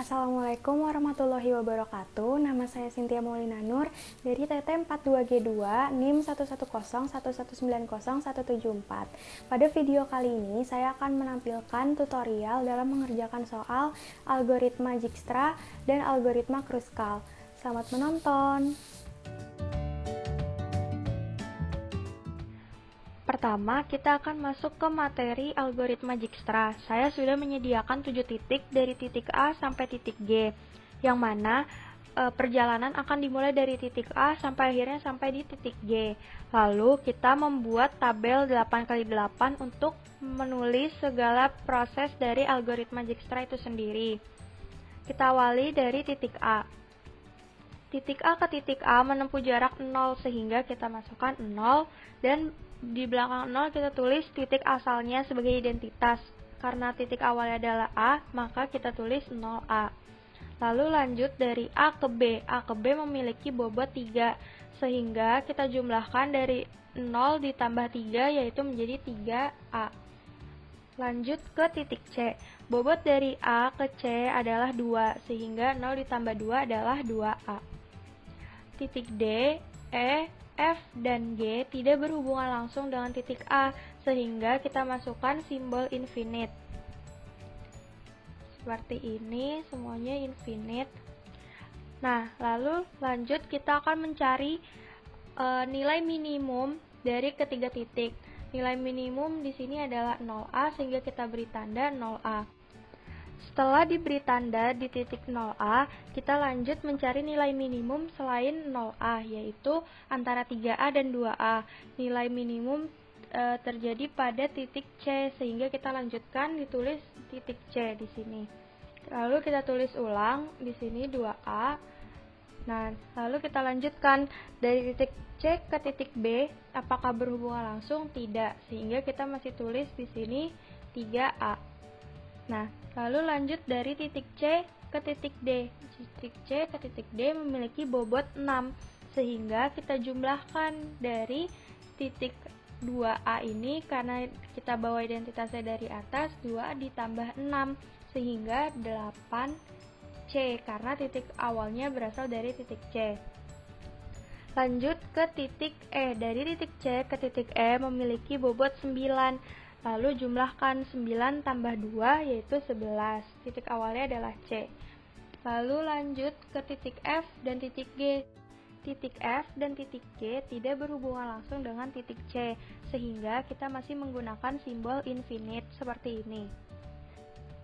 Assalamualaikum warahmatullahi wabarakatuh. Nama saya Cynthia Maulina Nur dari TT 42G2 NIM 11011901174. Pada video kali ini saya akan menampilkan tutorial dalam mengerjakan soal algoritma Dijkstra dan algoritma Kruskal. Selamat menonton. Pertama, kita akan masuk ke materi algoritma Dijkstra. Saya sudah menyediakan 7 titik dari titik A sampai titik G, yang mana perjalanan akan dimulai dari titik A sampai akhirnya sampai di titik G. Lalu kita membuat tabel 8x8 untuk menulis segala proses dari algoritma Dijkstra itu sendiri. Kita awali dari titik A. Titik A ke titik A menempuh jarak 0, sehingga kita masukkan 0, dan di belakang 0 kita tulis titik asalnya sebagai identitas. Karena titik awalnya adalah A, maka kita tulis 0A. Lalu lanjut dari A ke B. A ke B memiliki bobot 3, sehingga kita jumlahkan dari 0 ditambah 3, yaitu menjadi 3A. Lanjut ke titik C. Bobot dari A ke C adalah 2, sehingga 0 ditambah 2 adalah 2A. Titik D, E, F, dan G tidak berhubungan langsung dengan titik A, sehingga kita masukkan simbol infinite. Seperti ini, semuanya infinite. Nah, lalu lanjut kita akan mencari nilai minimum dari ketiga titik. Nilai minimum di sini adalah 0A, sehingga kita beri tanda 0A. Setelah diberi tanda di titik 0A, kita lanjut mencari nilai minimum selain 0A, yaitu antara 3A dan 2A. Nilai minimum terjadi pada titik C, sehingga kita lanjutkan ditulis titik C di sini. Lalu kita tulis ulang di sini 2A. Nah, lalu kita lanjutkan dari titik C ke titik B, apakah berhubungan langsung? Tidak, sehingga kita masih tulis di sini 3A. Nah, lalu lanjut dari titik C ke titik D. Titik C ke titik D memiliki bobot 6, sehingga kita jumlahkan dari titik 2A ini, karena kita bawa identitasnya dari atas, 2A ditambah 6, sehingga 8C, karena titik awalnya berasal dari titik C. Lanjut ke titik E. Dari titik C ke titik E memiliki bobot 9, lalu jumlahkan 9 tambah 2, yaitu 11. Titik awalnya adalah C. Lalu lanjut ke titik F dan titik G. Titik F dan titik G tidak berhubungan langsung dengan titik C, sehingga kita masih menggunakan simbol infinite seperti ini.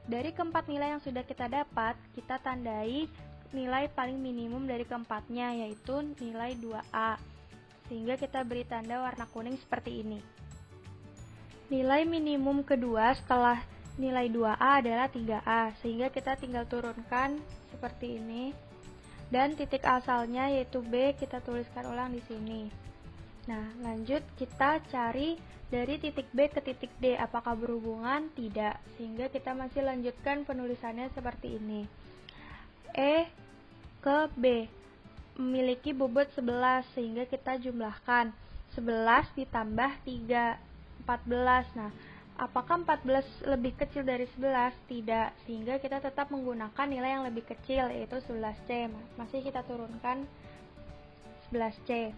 Dari keempat nilai yang sudah kita dapat, kita tandai nilai paling minimum dari keempatnya, yaitu nilai 2A. Sehingga kita beri tanda warna kuning seperti ini. Nilai minimum kedua setelah nilai 2A adalah 3A, sehingga kita tinggal turunkan seperti ini. Dan titik asalnya yaitu B, kita tuliskan ulang di sini. Nah, lanjut kita cari dari titik B ke titik D, apakah berhubungan? Tidak, sehingga kita masih lanjutkan penulisannya seperti ini. E ke B memiliki bobot 11, sehingga kita jumlahkan 11 ditambah 3, 14. Nah, apakah 14 lebih kecil dari 11? Tidak, sehingga kita tetap menggunakan nilai yang lebih kecil, yaitu 11C. Masih kita turunkan 11C.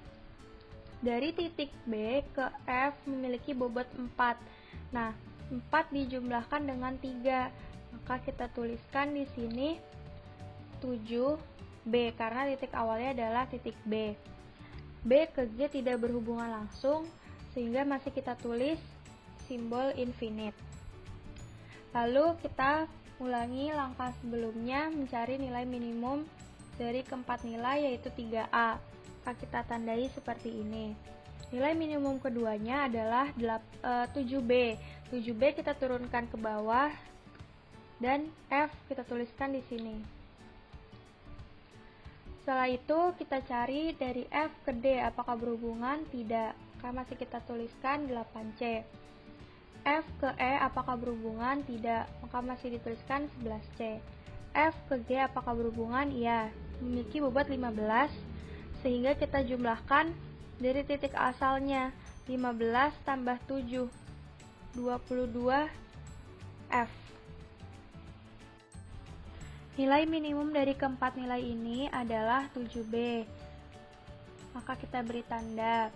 Dari titik B ke F memiliki bobot 4. Nah, 4 dijumlahkan dengan 3, maka kita tuliskan di sini 7B, karena titik awalnya adalah titik B. B ke G tidak berhubungan langsung, sehingga masih kita tulis simbol infinite. Lalu kita ulangi langkah sebelumnya, mencari nilai minimum dari keempat nilai, yaitu 3A. Maka kita tandai seperti ini. Nilai minimum keduanya adalah 7B. 7B kita turunkan ke bawah, dan F kita tuliskan di sini. Setelah itu kita cari dari F ke D, apakah berhubungan? Tidak, maka masih kita tuliskan 8C. F ke E apakah berhubungan? Tidak, maka masih dituliskan 11C. F ke G apakah berhubungan? Iya, memiliki bobot 15, sehingga kita jumlahkan dari titik asalnya 15 tambah 7, 22F. Nilai minimum dari keempat nilai ini adalah 7B. Maka kita beri tanda.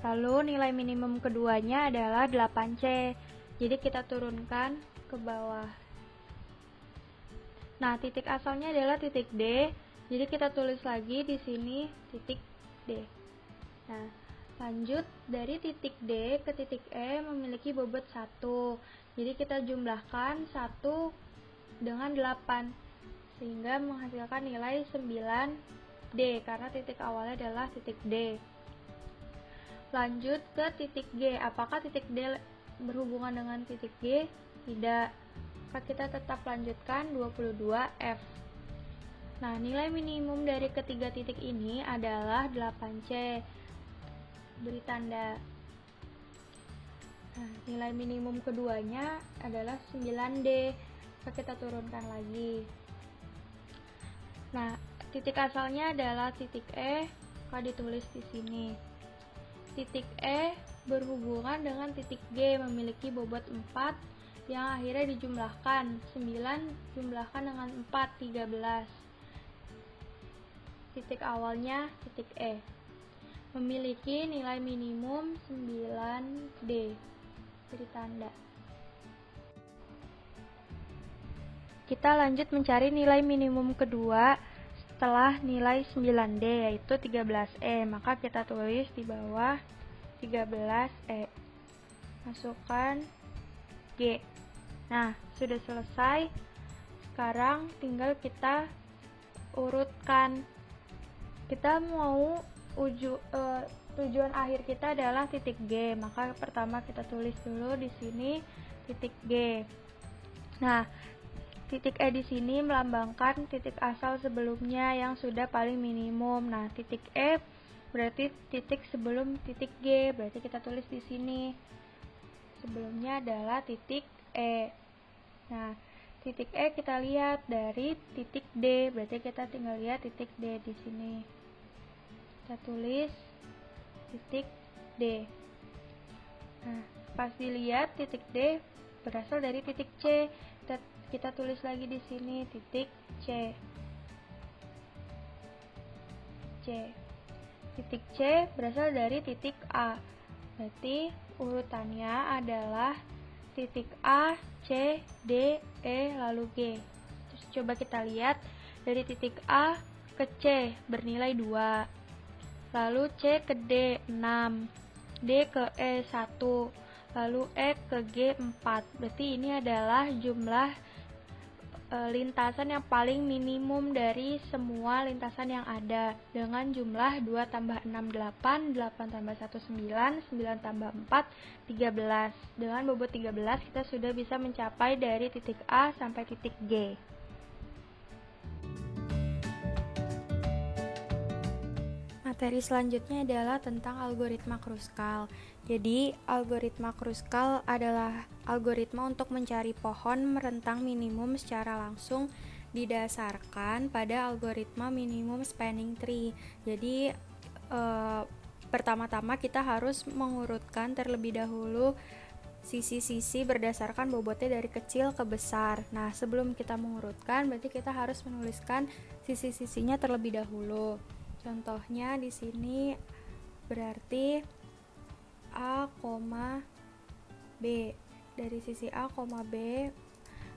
Lalu nilai minimum keduanya adalah 8C. Jadi kita turunkan ke bawah. Nah, titik asalnya adalah titik D. Jadi kita tulis lagi di sini titik D. Nah, lanjut dari titik D ke titik E memiliki bobot 1. Jadi kita jumlahkan 1 dengan 8 sehingga menghasilkan nilai 9D karena titik awalnya adalah titik D. Lanjut ke titik G. Apakah titik D berhubungan dengan titik G? Tidak. Maka kita tetap lanjutkan 22F. Nah, nilai minimum dari ketiga titik ini adalah 8C. Beri tanda. Nah, nilai minimum keduanya adalah 9D. Maka kita turunkan lagi. Nah, titik asalnya adalah titik E, maka ditulis di sini. Titik E berhubungan dengan titik G memiliki bobot 4 yang akhirnya dijumlahkan. 9 jumlahkan dengan 4, 13. Titik awalnya titik E. Memiliki nilai minimum 9D. Beri tanda. Kita lanjut mencari nilai minimum kedua setelah nilai 9D, yaitu 13E. Maka kita tulis di bawah 13E. Masukkan G. Nah, sudah selesai. Sekarang tinggal kita urutkan. Kita mau tujuan akhir kita adalah titik G. Maka pertama kita tulis dulu di sini titik G. Nah, titik E di sini melambangkan titik asal sebelumnya yang sudah paling minimum. Nah, titik E berarti titik sebelum titik G. Berarti kita tulis di sini. Sebelumnya adalah titik E. Nah, titik E kita lihat dari titik D. Berarti kita tinggal lihat titik D di sini. Kita tulis titik D. Nah, pas dilihat titik D berasal dari titik C. Kita tulis lagi di sini titik C. Titik C berasal dari titik A. Berarti urutannya adalah titik A, C, D, E, lalu G. Terus coba kita lihat dari titik A ke C bernilai 2. Lalu C ke D 6. D ke E 1. Lalu E ke G 4. Berarti ini adalah jumlah lintasan yang paling minimum dari semua lintasan yang ada dengan jumlah 2 tambah 6 8, 8 tambah 1 9, 9 tambah 4 13. Dengan bobot 13 kita sudah bisa mencapai dari titik A sampai titik G. Materi selanjutnya adalah tentang algoritma Kruskal. Jadi, algoritma Kruskal adalah algoritma untuk mencari pohon merentang minimum secara langsung didasarkan pada algoritma minimum spanning tree. Jadi, pertama-tama kita harus mengurutkan terlebih dahulu sisi-sisi berdasarkan bobotnya dari kecil ke besar. Nah, sebelum kita mengurutkan, berarti kita harus menuliskan sisi-sisinya terlebih dahulu. Contohnya di sini berarti A, B. Dari sisi A, B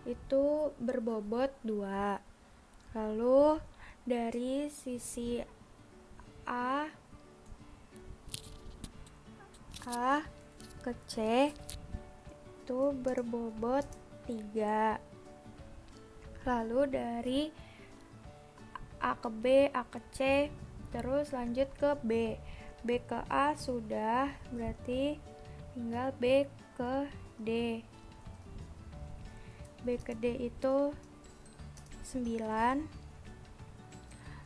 itu berbobot 2. Lalu dari sisi A ke C itu berbobot 3. Lalu dari A ke B, A ke C, terus lanjut ke B. B ke A sudah, berarti tinggal B ke D. B ke D itu 9.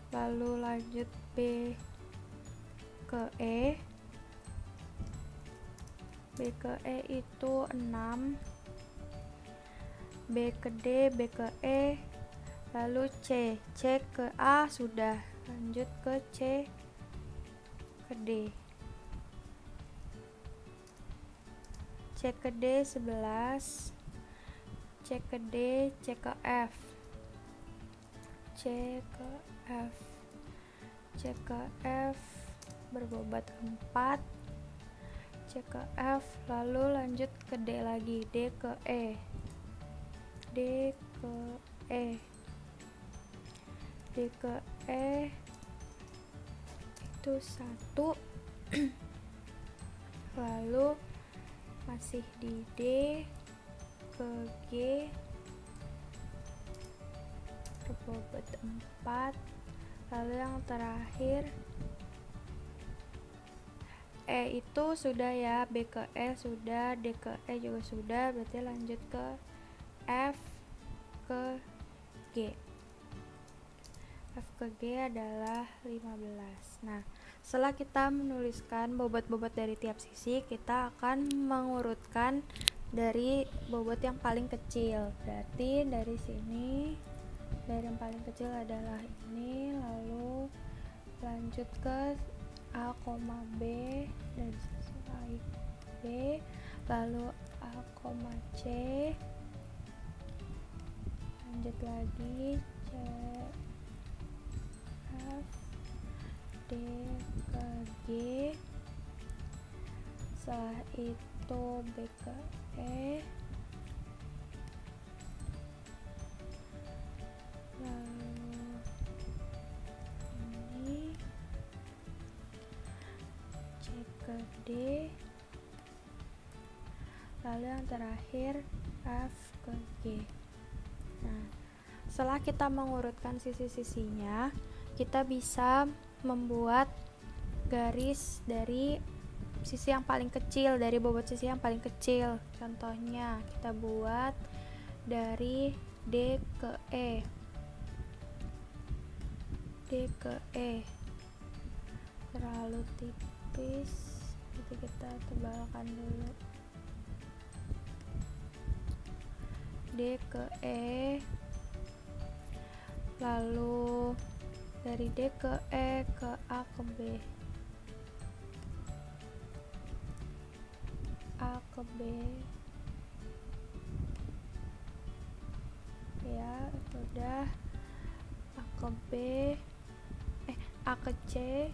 Lalu lanjut B ke E. B ke E itu 6. B ke D, B ke E. Lalu C. C ke A sudah, lanjut ke C ke D. C ke D 11. C ke D, C ke F. C ke F. C ke F berbobot 4, C ke F, lalu lanjut ke D lagi, D ke E, D ke E, D ke E itu 1. Lalu masih di D ke G berbobot 4, lalu yang terakhir E itu sudah ya, B ke E sudah, D ke E juga sudah, berarti lanjut ke F ke G. F ke G adalah 15. Nah, setelah kita menuliskan bobot-bobot dari tiap sisi, kita akan mengurutkan dari bobot yang paling kecil. Berarti dari sini, dari yang paling kecil adalah ini, lalu lanjut ke A, B, dan sesuai B, lalu A, C, lanjut lagi C, F, D ke G, setelah itu B ke E, lalu ini C ke D, lalu yang terakhir F ke G. Nah, setelah kita mengurutkan sisi-sisinya, kita bisa membuat garis dari sisi yang paling kecil, dari bobot sisi yang paling kecil. Contohnya kita buat dari D ke E, D ke E terlalu tipis, jadi kita tebalkan dulu. D ke E, lalu dari D ke E ke A ke B, A ke B ya sudah, A ke B, A ke C,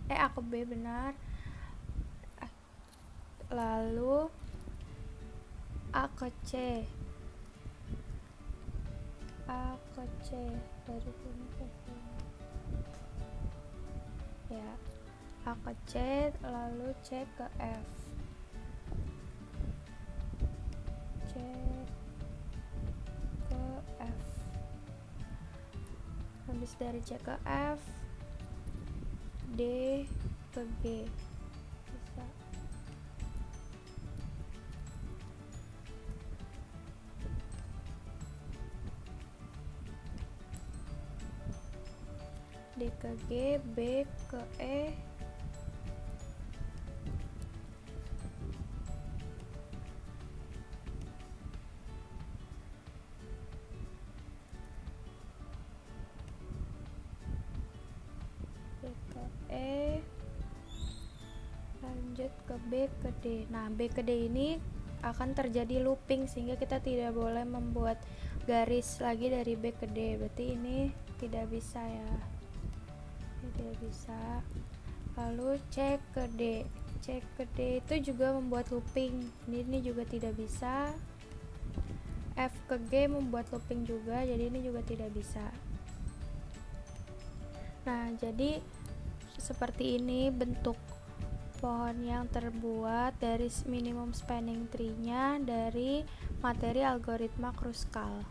A ke B benar, lalu A ke C, A ke C, dari sini ke sini ya, A ke C, lalu C ke F, C ke F, habis dari C ke F, D ke G, bisa. D ke G, B ke E, B ke E, lanjut ke B ke D. Nah, B ke D ini akan terjadi looping sehingga kita tidak boleh membuat garis lagi dari B ke D, berarti ini tidak bisa ya, ini tidak bisa. Lalu C ke D, C ke D itu juga membuat looping, ini juga tidak bisa. F ke G membuat looping juga, jadi ini juga tidak bisa. Nah, jadi seperti ini bentuk pohon yang terbuat dari minimum spanning tree-nya dari materi algoritma Kruskal.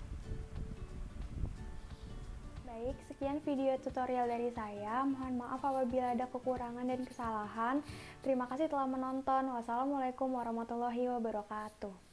Baik, sekian video tutorial dari saya. Mohon maaf apabila ada kekurangan dan kesalahan. Terima kasih telah menonton. Wassalamualaikum warahmatullahi wabarakatuh.